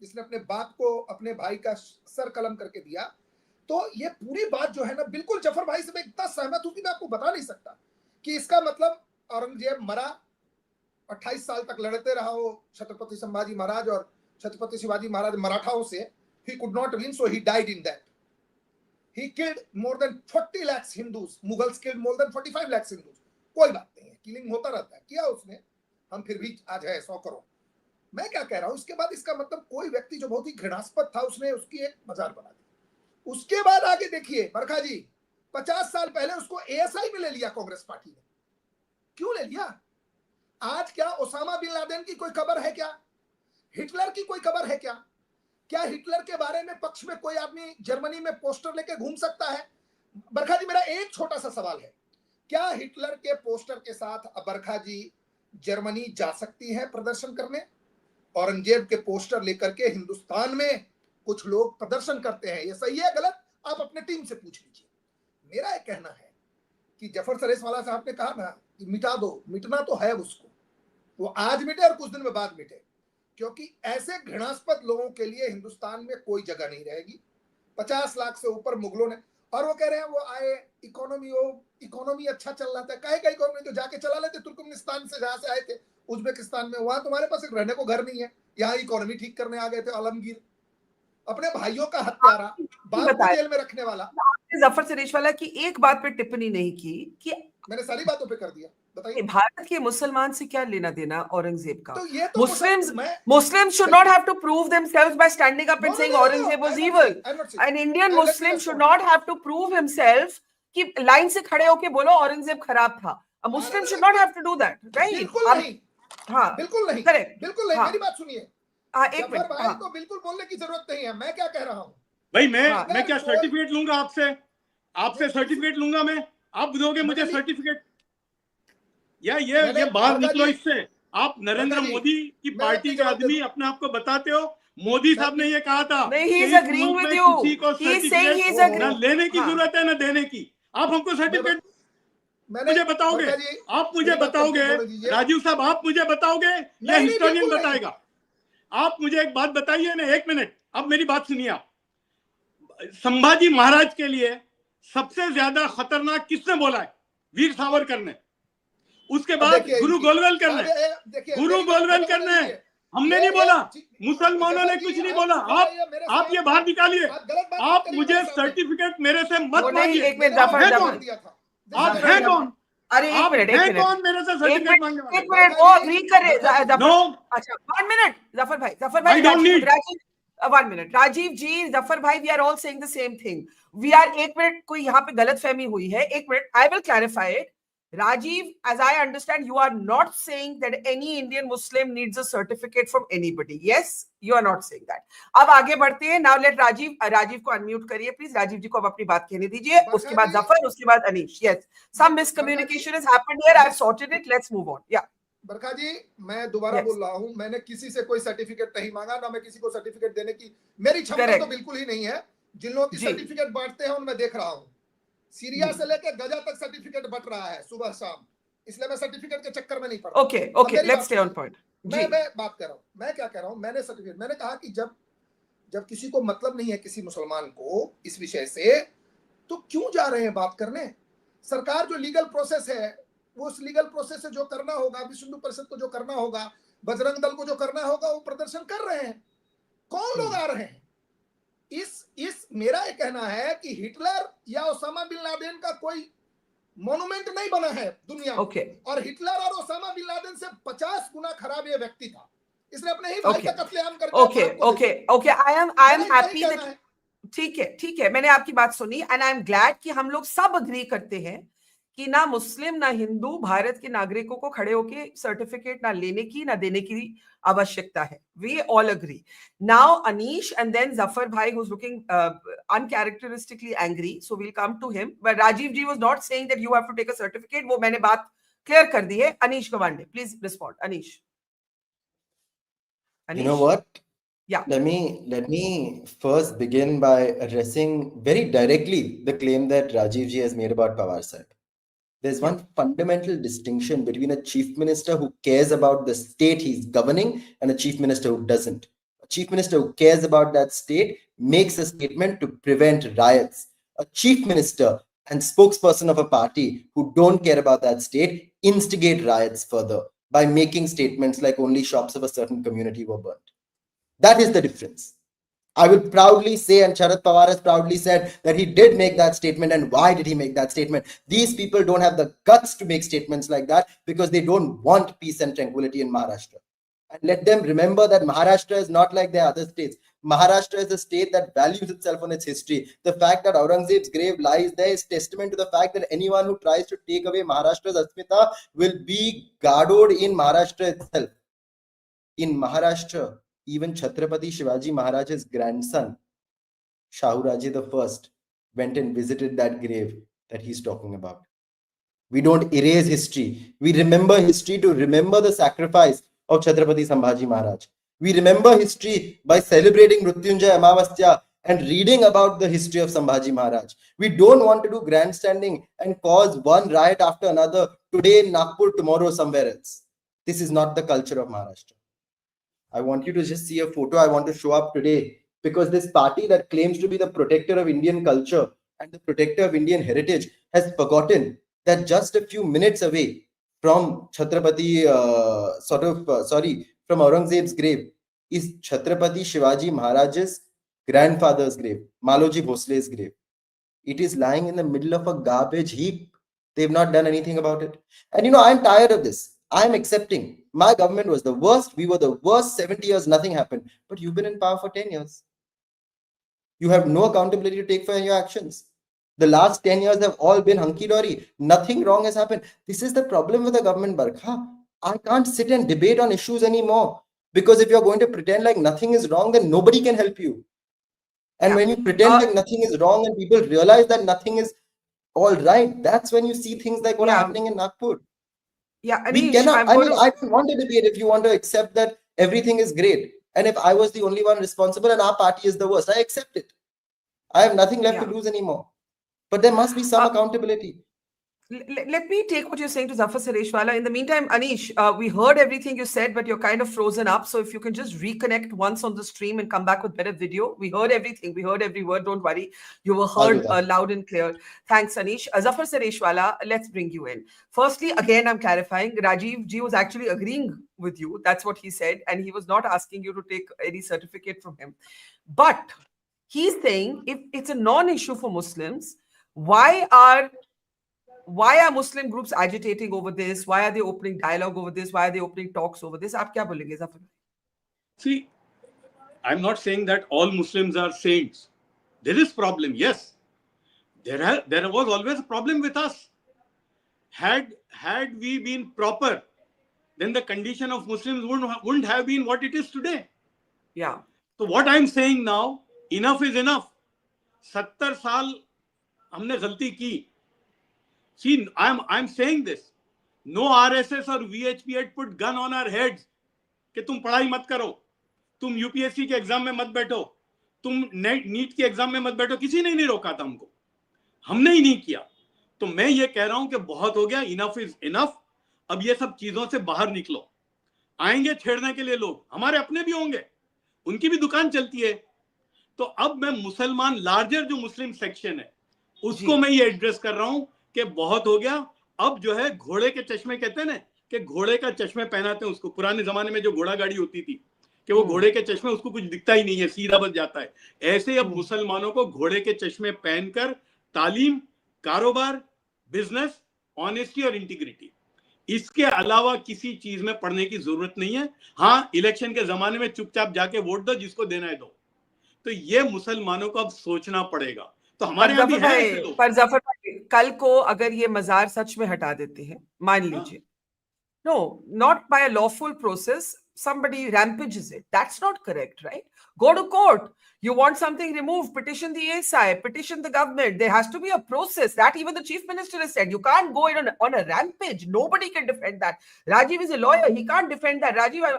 जिसने अपने बाप को अपने भाई का सर कलम करके दिया. तो ये पूरी बात जो है ना, बिल्कुल जफर भाई से मैं इतना सहमत हूं कि मैं आपको बता नहीं सकता कि इसका मतलब औरंगजेब मरा, 28 साल तक लड़ते रहा वो छत्रपति संभाजी महाराज और छत्रपति शिवाजी महाराज मराठाओं से. He could not win, so he died in that. He killed more than 40 lakhs Hindus. Mughals killed more than 45 lakhs Hindus. कोई बात नहीं है, किलिंग होता रहता है, किया उसने, हम फिर भी आज है 100 करोड़. मैं क्या कह रहा हूं, इसके बाद इसका मतलब कोई व्यक्ति जो बहुत ही घृणास्पद था, उसने उसकी एक मजार बना दी. उसके बाद आगे देखिए बरखा जी, 50 साल पहले उसको ASI में ले लिया कांग्रेस पार्टी ने. क्यों ले लिया? आज क्या ओसामा बिन लादेन की कोई खबर है क्या? हिटलर की कोई खबर है क्या? क्या हिटलर के बारे में पक्ष में कोई आदमी जर्मनी में पोस्टर लेके घूम सकता है? बरखा जी, मेरा एक छोटा सा सवाल है, क्या हिटलर के पोस्टर के साथ बरखा जी जर्मनी जा सकती है प्रदर्शन करने? औरंगजेब के पोस्टर लेकर के हिंदुस्तान में कुछ लोग प्रदर्शन करते हैं, ये सही है गलत? आप अपने टीम से पूछ लीजिए। मेरा एक कहना है कि जफर सरेशवाला साहब ने कहा ना कि मिटा दो, मिटना तो है उसको, वो आज मिटे और कुछ दिन में बाद मिटे, क्योंकि ऐसे घृणास्पद लोगों के लिए हिंदुस्तान में कोई जगह नहीं रहेगी। 50 लाख से ऊपर मुगलों ने, और वो कह रहे हैं वो आए, इकोनॉमी अच्छा चल रहा था, कहेगा इकोनॉमी तो जाके चला लेते तुर्कमेनिस्तान से, जहां से आए थे उज्बेकिस्तान में, वहां तुम्हारे पास एक रहने को घर नहीं है, यहाँ इकोनॉमी ठीक करने आ गए थे। आलमगीर अपने भाइयों का हत्यारा, बाप को जेल में रखने वाला। आपने जफर सरेशवाला की एक बात पे टिप्पणी नहीं की कि मैंने सारी बातों पे कर दिया, बताइए भारत के मुसलमान से क्या लेना देना औरंगजेब का? तो ये तो Muslims should not have to prove themselves by standing up and saying Aurangzeb was evil. An Indian Muslim should not have to prove himself कि लाइन से खड़े होके बोलो औरंगजेब खराब था. A Muslim should not have to do that, right? बिल्कुल नहीं, हाँ, बिल्कुल नहीं, करेक्ट, बिल्कुल नहीं। मेरी बात सुनिए, एक मिनट, भाई को बिल्कुल बोलने की जरूरत नहीं है। मैं क्या कह रहा हूँ भाई, मैं क्या सर्टिफिकेट लूंगा आपसे सर्टिफिकेट लूंगा मैं? आप दोगे मुझे सर्टिफिकेट? या ये बाहर निकलो इससे। आप नरेंद्र मोदी की पार्टी के आदमी अपने आप को बताते हो। मोदी साहब ने ये कहा था किसी को सर्टिफिकेट ना लेने की जरूरत है ना देने की। आप हमको सर्टिफिकेट मुझे बताओगे? आप मुझे बताओगे राजीव साहब, आप मुझे बताओगे या हिस्टोरियन बताएगा? आप मुझे एक बात बताइए ना, 1 मिनट, अब मेरी बात सुनिए। आप संभाजी महाराज के लिए सबसे ज्यादा खतरनाक किसने बोला है? वीर सावरकर ने। उसके बाद गुरु गोलवलकर ने, हमने नहीं बोला, मुसलमानों ने कुछ नहीं बोला। आप ये बाहर निकालिए। आप मुझे सर्टिफिकेट मेरे से मत मांगिए। आप हैं कौन? अरे एक मिनट, कौन मेरे से सर्टिफिकेट मांगने वाला? एक मिनट, वो अग्री कर रहे। अच्छा, 1 मिनट, जफर भाई, One minute. Rajiv ji, Zafar bhai, we are all saying the same thing. We are, एक मिनट, कोई यहाँ पे गलतफहमी हुई है। एक minute, I will clarify it. Rajiv, as I understand, you are not saying that any Indian Muslim needs a certificate from anybody. Yes, you are not saying that. अब आगे बढ़ते हैं. Now let राजीव को unmute करिए, please. Rajiv जी को अब अपनी बात कहने दीजिए. उसके बाद जफर, उसके बाद Anish. Yes, some miscommunication has happened here. I've sorted it. Let's move on. Yeah. बरखा जी, मैं दोबारा बोल रहा हूं, मैंने किसी से कोई सर्टिफिकेट नहीं मांगा, ना मैं किसी को सर्टिफिकेट देने की मेरी क्षमता तो बिल्कुल ही नहीं है। जिन लोगों की सर्टिफिकेट बांटते हैं उनमें देख रहा हूं, सीरिया से लेकर गजा तक सर्टिफिकेट बट रहा है सुबह शाम, इसलिए मैं सर्टिफिकेट के चक्कर में नहीं पड़ता। Okay, let's stay on point. मैं बात कर रहा हूं, मैं क्या कह रहा हूं, मैंने कहा कि जब किसी को मतलब नहीं है किसी मुसलमान को इस विषय से, तो क्यों जा रहे हैं बात करने? सरकार जो लीगल प्रोसेस है, वो उस लीगल प्रोसेस से जो करना होगा, विश्व हिंदू परिषद को जो करना होगा, बजरंग दल को जो करना होगा, वो प्रदर्शन कर रहे हैं। कौन लोग आ रहे हैं? इस मेरा ये कहना है कि हिटलर या ओसामा बिन लादेन का कोई मॉन्यूमेंट नहीं बना है दुनिया में। और हिटलर और ओसामा बिन लादेन से 50 गुना खराब ये व्यक्ति था। इसने अपने ही भाई का कत्लेआम करके okay, I am happy that, ठीक है, मैंने आपकी बात सुनी एंड आई एम ग्लैड कि हम लोग सब अग्री करते हैं कि ना मुस्लिम ना हिंदू भारत के नागरिकों को खड़े होके सर्टिफिकेट ना लेने की ना देने की आवश्यकता है. We all agree. Now Anish and then Zafar bhai, who's looking uncharacteristically angry, so we'll come to him. But Rajiv ji was not saying that you have to take a certificate. वो मैंने बात clear कर दी है. Anish Gawande, please respond. Anish. You know what? Yeah. Let me first begin by addressing very directly the claim that Rajiv ji has made about Pawar Sahib. There's one fundamental distinction between a chief minister who cares about the state he's governing and a chief minister who doesn't. A chief minister who cares about that state makes a statement to prevent riots. A chief minister and spokesperson of a party who don't care about that state instigate riots further by making statements like only shops of a certain community were burnt. That is the difference. I will proudly say, and Sharad Pawar has proudly said, that he did make that statement. And why did he make that statement? These people don't have the guts to make statements like that because they don't want peace and tranquility in Maharashtra. And let them remember that Maharashtra is not like the other states. Maharashtra is a state that values itself on its history. The fact that Aurangzeb's grave lies there is testament to the fact that anyone who tries to take away Maharashtra's Asmita will be gadoled in Maharashtra itself. In Maharashtra, even Chhatrapati Shivaji Maharaj's grandson, Shahuraji the First, went and visited that grave that he's talking about. We don't erase history. We remember history to remember the sacrifice of Chhatrapati Sambhaji Maharaj. We remember history by celebrating Mrityunjay Amavasya and reading about the history of Sambhaji Maharaj. We don't want to do grandstanding and cause one riot after another, today in Nagpur, tomorrow somewhere else. This is not the culture of Maharashtra. I want you to just see a photo I want to show up today, because this party that claims to be the protector of Indian culture and the protector of Indian heritage has forgotten that just a few minutes away from Chhatrapati, from Aurangzeb's grave is Chhatrapati Shivaji Maharaj's grandfather's grave, Maloji Bhosle's grave. It is lying in the middle of a garbage heap. They've not done anything about it. And I'm tired of this. I'm accepting. My government was the worst. We were the worst. 70 years, nothing happened. But you've been in power for 10 years. You have no accountability to take for your actions. The last 10 years have all been hunky-dory. Nothing wrong has happened. This is the problem with the government, Barkha. I can't sit and debate on issues anymore. Because if you're going to pretend like nothing is wrong, then nobody can help you. And when you pretend like nothing is wrong and people realize that nothing is all right, that's when you see things like what are happening in Nagpur. Yeah, Anish, We cannot, I don't want to debate if you want to accept that everything is great. And if I was the only one responsible and our party is the worst, I accept it. I have nothing left to lose anymore. But there must be some accountability. Let me take what you're saying to Zafar Sareshwala. In the meantime, Anish, we heard everything you said, but you're kind of frozen up. So if you can just reconnect once on the stream and come back with better video. We heard everything. We heard every word. Don't worry. You were heard loud and clear. Thanks, Anish. Zafar Sareshwala, let's bring you in. Firstly, again, I'm clarifying. Rajiv Ji was actually agreeing with you. That's what he said. And he was not asking you to take any certificate from him. But he's saying if it's a non-issue for Muslims, why are Muslim groups agitating over this? Why are they opening dialogue over this? Why are they opening talks over this? Aap kya bolenge, Zafar? See, I'm not saying that all Muslims are saints. There is problem, yes. There was always a problem with us. Had we been proper, then the condition of Muslims wouldn't have been what it is today. Yeah. So what I'm saying now, enough is enough. 70 साल हमने गलती की. See, I'm saying this. No RSS or VHP had put gun on our heads कि तुम पढ़ाई मत करो, तुम यूपीएससी के एग्जाम में मत बैठो, तुम नीट के एग्जाम में मत बैठो. किसी ने नहीं रोका था हमको, हमने ही नहीं किया. तो मैं ये कह रहा हूं कि बहुत हो गया, इनफ इज इनफ. अब ये सब चीजों से बाहर निकलो. आएंगे छेड़ने के लिए लोग, हमारे अपने भी होंगे, उनकी भी दुकान चलती है. तो अब मैं मुसलमान, लार्जर जो मुस्लिम सेक्शन है, उसको मैं ये एड्रेस कर रहा हूं कि बहुत हो गया. अब जो है घोड़े के चश्मे कहते हैं ना, कि घोड़े का चश्मे पहनाते हैं उसको. पुराने जमाने में जो घोड़ा गाड़ी होती थी कि वो घोड़े के चश्मे, उसको कुछ दिखता ही नहीं है, सीधा बस जाता है. ऐसे अब मुसलमानों को घोड़े के चश्मे पहनकर तालीम, कारोबार, बिजनेस, ऑनेस्टी और इंटीग्रिटी, इसके अलावा किसी चीज में पढ़ने की जरूरत नहीं है. हाँ, इलेक्शन के जमाने में चुपचाप जाके वोट दो, जिसको देना है दो. तो ये मुसलमानों को अब सोचना पड़ेगा. तो हमारे यहाँ भी है ऐसे लोग. पर जफर भाई, कल को अगर ये मजार सच में हटा देते हैं, मान लीजिए, no, not by a lawful process, somebody rampages it. That's not correct, right? Go to court. You want something removed, petition the ASI, petition the government. There has to be a process. That even the chief minister has said. You can't go in on a rampage. Nobody can defend that. Rajiv is a lawyer. He can't defend that. Rajiv,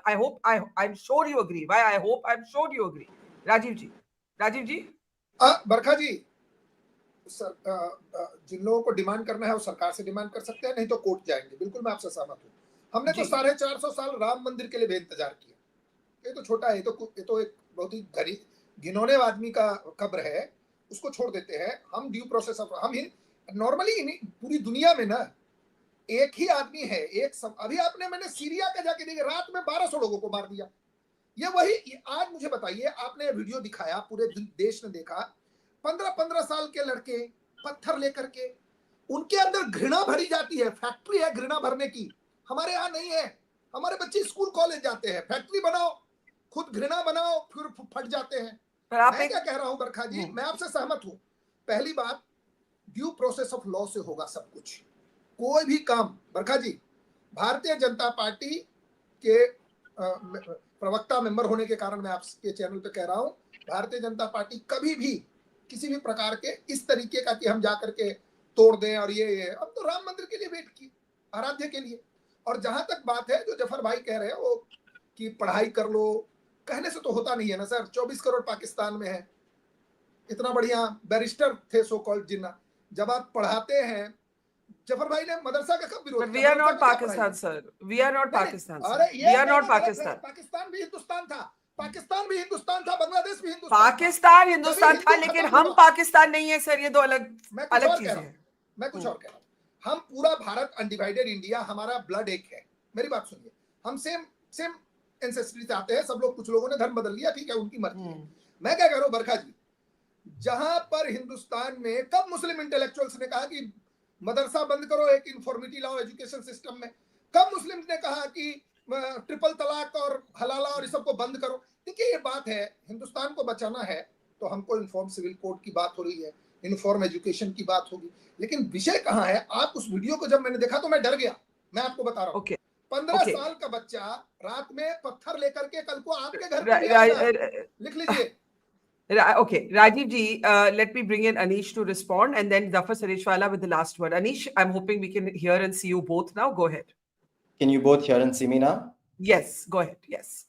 I'm sure you agree. I'm sure you agree. Rajiv ji. बरखा जी, जिन लोगों को demand करना है वो सरकार से demand कर सकते हैं, नहीं तो कोर्ट जाएंगे. बिल्कुल मैं आपसे सहमत हूँ. हमने तो 450 साल राम मंदिर के लिए भी इंतजार किया. ये तो छोटा है, ये तो एक बहुत ही घिनौने आदमी का कब्र है, उसको छोड़ देते हैं. हम ड्यू प्रोसेस ऑफ, हम नॉर्मली पूरी दुनिया में ना एक ही आदमी है, अभी मैंने सीरिया का जाके देखा, रात में 1200 लोगों को मार दिया. ये वही, आज मुझे बताइए, आपने वीडियो दिखाया, पूरे देश ने देखा, 15-15 साल के लड़के पत्थर लेकर के, उनके अंदर घृणा भरी जाती है. फैक्ट्री है घृणा भरने की. हमारे यहाँ नहीं है. हमारे बच्चे स्कूल कॉलेज जाते हैं, फैक्ट्री बनाओ, खुद घृणा बनाओ, फिर फट जाते हैं. मैं क्या कह रहा हूं बरखा जी, मैं आपसे सहमत हूं. पहली बात, ड्यू प्रोसेस ऑफ लॉ से होगा सब कुछ. कोई भी काम, बरखा जी, भारतीय जनता पार्टी के प्रवक्ता मेंबर होने के कारण मैं आपके चैनल पे कह रहा हूं, भारतीय जनता पार्टी कभी भी किसी भी प्रकार के इस तरीके का कि हम जाकर के तोड़ दें और ये हम तो राम मंदिर के लिए वेट किए, आराध्य के लिए। और जहां तक बात है जो जफर भाई कह रहे हैं वो कि पढ़ाई कर लो, कहने से तो होता नहीं है ना सर। 24 करोड़ पाकिस्तान में है, इतना बढ़िया बैरिस्टर थे सो कॉल्ड जिन्ना, जब आप पढ़ाते हैं, जफर भाई ने मदरसा का कब विरोध But किया? we are मदरसा not का क्या Pakistan, पढ़ाई? sir. We are not नहीं, Pakistan, अरे sir. ये We are not कहना गलत है। Pakistan. पाकिस्तान भी हिंदुस्तान था, पाकिस्तान भी हिंदुस्तान था, बांग्लादेश भी हिंदुस्तान था। पाकिस्तान जब हिंदुस्तान ही था, हिंदू लेकिन खत्म हम हुआ, पाकिस्तान नहीं है सर, ये दो अलग मैं कुछ अलग और कह चीजें रहा हूँ, हैं। मैं कुछ और कह रहा हूँ। हम पूरा भारत अनडिवाइडेड इंडिया, हमारा ब्लड एक है। मेरी बात सुनिए, हम सेम सेम एंसेस्ट्री से आते हैं सब लोग। कुछ लोगों ने धर्म बदल लिया, ठीक है, उनकी मर्जी है। मैं क्या कह रहा हूँ बरखा जी, जहां पर हिंदुस्तान में कब मुस्लिम इंटेलेक्चुअल्स ने कहा कि मदरसा बंद करो, एक इन्फॉर्मिटी लाओ एजुकेशन सिस्टम में? कब मुस्लिम ने कहा कि ट्रिपल तलाक और हलाला और इस सबको बंद करो? देखिए ये बात है, हिंदुस्तान को बचाना है तो हमको इन्फॉर्म सिविल कोड की बात हो रही है, इन्फॉर्म एजुकेशन की बात होगी, लेकिन विषय कहाँ है? आप उस वीडियो को जब मैंने देखा तो मैं डर गया, मैं आपको बता रहा हूँ। Okay. 15 Okay. साल का बच्चा रात में पत्थर लेकर के कल को आपके घर पे भी आएगा, लिख लीजिए। Okay, Rajiv ji, let me bring in Anish to respond, and then Zafar Sareshwala with the last word. Anish, I'm hoping we can hear and see you both now. Go ahead. Can you both hear and see me now? Yes, go ahead. Yes.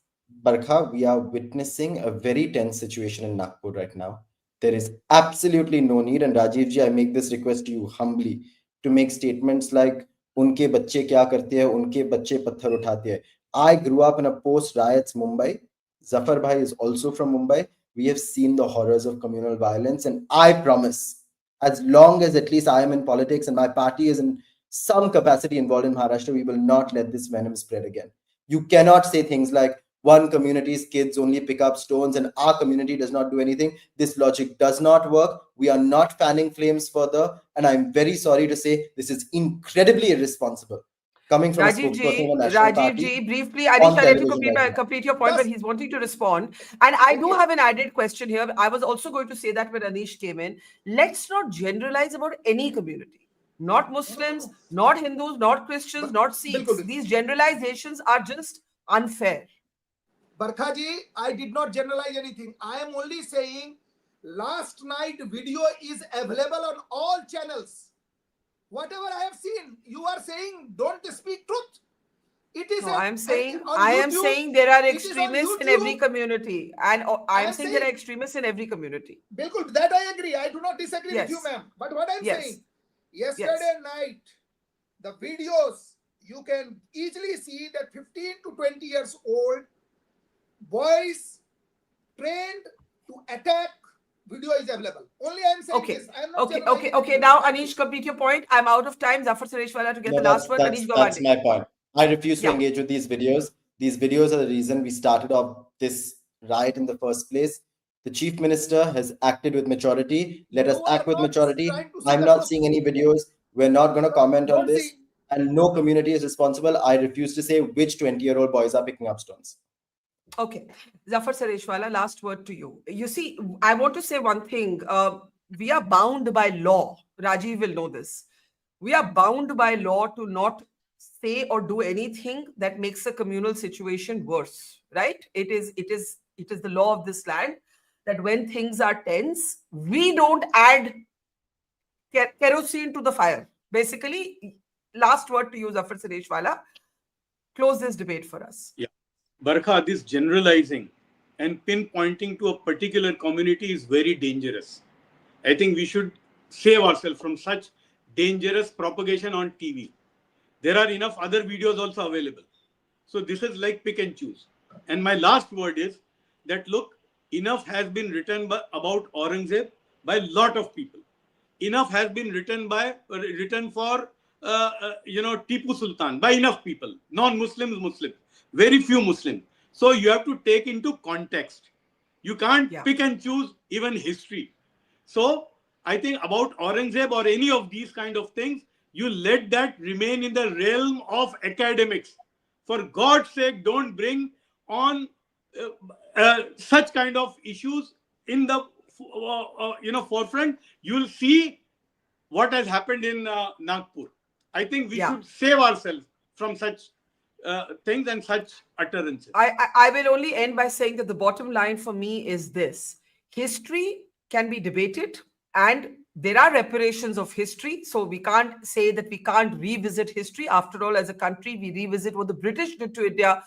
Barkha, we are witnessing a very tense situation in Nagpur right now. There is absolutely no need, and Rajiv ji, I make this request to you humbly to make statements like "Unke bacche kya karte hai, unke bacche patthar uthate hai." I grew up in a post riots Mumbai. Zafar bhai is also from Mumbai. We have seen the horrors of communal violence, and I promise, as long as at least I am in politics and my party is in some capacity involved in Maharashtra, we will not let this venom spread again. You cannot say things like one community's kids only pick up stones and our community does not do anything. This logic does not work. We are not fanning flames further. And I'm very sorry to say this is incredibly irresponsible. Coming from a spokesperson of a national party. Briefly, Anish, I'll let you television complete your point, but he's wanting to respond. And I do have an added question here. I was also going to say that when Anish came in, let's not generalize about any community. Not Muslims, not Hindus, not Christians, not Sikhs. These generalizations are just unfair. Barkha ji, I did not generalize anything. I am only saying last night video is available on all channels. Whatever I have seen, you are saying don't speak truth. It is. No, I am saying there are extremists in every community, and I am saying there are extremists in every community. Bilkul, that I agree. I do not disagree with you, ma'am. But what I am saying, yesterday night, the videos, you can easily see that 15 to 20 years old boys trained to attack. Video is available. Only I am saying this. I am not okay. Now, Anish, complete your point. I'm out of time. Zafar Sareshwala to get the last word. Anish, go ahead. That's my point. I refuse to engage with these videos. These videos are the reason we started off this riot in the first place. The chief minister has acted with maturity. Let us act with maturity. I'm not seeing any videos. We're not going to comment on this. And no community is responsible. I refuse to say which 20-year-old boys are picking up stones. Okay. Zafar Sareshwala, last word to you. You see, I want to say one thing. We are bound by law. Rajiv will know this. We are bound by law to not say or do anything that makes a communal situation worse, right? It is the law of this land that when things are tense, we don't add kerosene to the fire. Basically, last word to you, Zafar Sareshwala. Close this debate for us. Yeah. Barkha, this generalizing and pinpointing to a particular community is very dangerous. I think we should save ourselves from such dangerous propagation on TV. There are enough other videos also available. So this is like pick and choose. And my last word is that, look, enough has been written about Aurangzeb by a lot of people. Enough has been written for Tipu Sultan by enough people, non-Muslims, Muslims, very few Muslims. So you have to take into context. You can't pick and choose even history. So I think about Aurangzeb or any of these kind of things, you let that remain in the realm of academics. For God's sake, don't bring on such kind of issues in the forefront. You'll see what has happened in Nagpur. I think we should save ourselves from such things and such utterances. I will only end by saying that the bottom line for me is this. History can be debated and there are reparations of history. So we can't say that we can't revisit history. After all, as a country, we revisit what the British did to India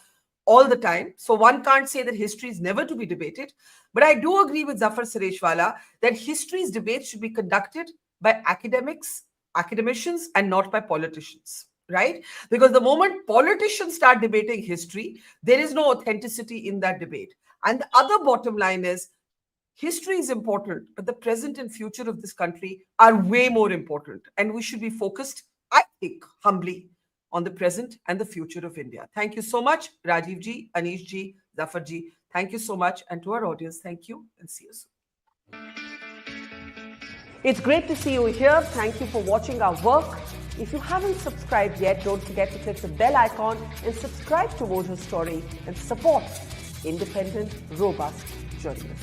all the time. So one can't say that history is never to be debated. But I do agree with Zafar Sareshwala that history's debates should be conducted by academicians, and not by politicians, right? Because the moment politicians start debating history, there is no authenticity in that debate. And the other bottom line is, history is important, but the present and future of this country are way more important. And we should be focused, I think, humbly, on the present and the future of India. Thank you so much, Rajiv ji, Anish ji, Zafar ji. Thank you so much. And to our audience, thank you and see you soon. It's great to see you here. Thank you for watching our work. If you haven't subscribed yet, don't forget to click the bell icon and subscribe to Mojo Story and support independent, robust journalism.